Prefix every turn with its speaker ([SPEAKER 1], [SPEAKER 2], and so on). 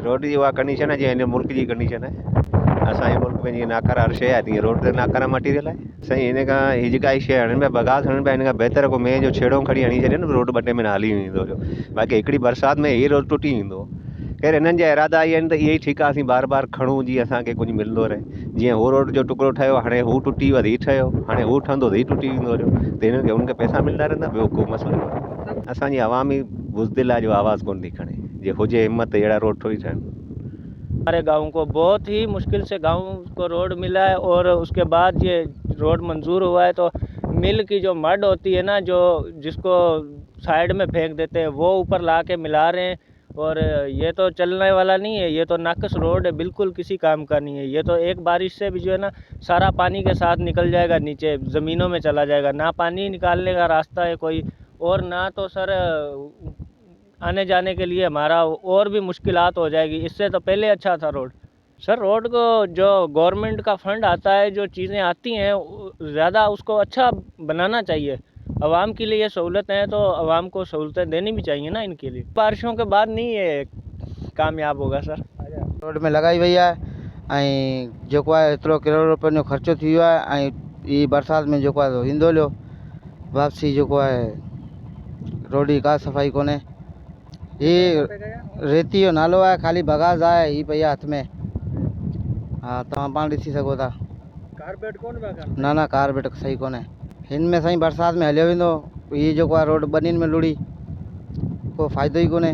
[SPEAKER 1] Road जी उहा condition आहे जीअं हिन मुल्क जी कंडीशन आहे। असांजे मुल्क में जीअं नाकारा हर शइ आहे तीअं रोड ते नाकारा मटीरियल आहे साईं। हिन खां हीअ जेका ई शइ हणनि पिया बगास हणनि पिया, हिन खां बहितर को मेंह जो छेड़ो खणी हणी छॾे न रोड 2 टे महीना हली वेंदो जो। बाक़ी हिकिड़ी बरसाति में हीअ रोड टुटी वेंदो। ख़ैर हिननि जा इरादा इहे आहिनि त इहे ई ठीकु आहे, असीं बार बार खणूं जीअं असांखे कुझु मिलंदो रहे। जीअं हो रोड जो टुकड़ो ठहियो, हाणे हू टुटी वियो हीउ ठहियो, हाणे हू ठहंदो त हीउ टुटी वेंदो जो। त हिननि खे उनखे पैसा मिलंदा रहंदा, ॿियो को मसइलो कोन्हे। असांजी आवामी बुज़दिल आहे जो आवाज़ कोन थी खणे। जे हुजे हिम्मत त अहिड़ा रोड थोड़ी ठहनि।
[SPEAKER 2] हमारे गांव को बहुत ही मुश्किल से गांव को रोड मिला है, और उसके बाद ये रोड मंजूर हुआ है तो मिल की जो मड होती है ना, जो जिसको साइड में फेंक देते हैं, वो ऊपर ला के मिला रहे हैं। और ये तो चलने वाला नहीं है, ये तो नाकस रोड है, बिल्कुल किसी काम का नहीं है। ये तो एक बारिश से भी जो है ना सारा पानी के साथ निकल जाएगा, नीचे ज़मीनों में चला जाएगा। ना पानी निकालने का रास्ता है कोई, और ना तो सर आने जाने के लिए हमारा और भी मुश्किलात हो जाएगी। इससे तो पहले अच्छा था रोड। सर रोड को जो गवर्नमेंट का फंड आता है, जो चीज़ें आती हैं ज़्यादा उसको अच्छा बनाना चाहिए। आवाम के लिए सहूलतें हैं तो आवाम को सहूलतें देनी भी चाहिए ना इनके लिए। बारिशों के बाद नहीं ये कामयाब होगा सर।
[SPEAKER 3] रोड में लगाई वही है ऐं जेको आहे एतिरो करोड़ रुपए जो ख़र्चो थी वियो आहे, ऐं ई बरसाति में जेको आहे ईंदो लियो वापसी जेको आहे रोड जी का सफ़ाई कोन्हे। ही रेती जो नालो आहे, खाली बगास आहे ही पई आहे हथ में। हा तव्हां पाण ॾिसी सघो था।
[SPEAKER 2] कारपेट कोन पिया
[SPEAKER 3] न न कारपेट सही कोन्हे हिन में साईं। बरसाति में हलियो वेंदो, हीअ जेको आहे रोड ॿनियुनि में लुड़ी को फ़ाइदो ई कोन्हे।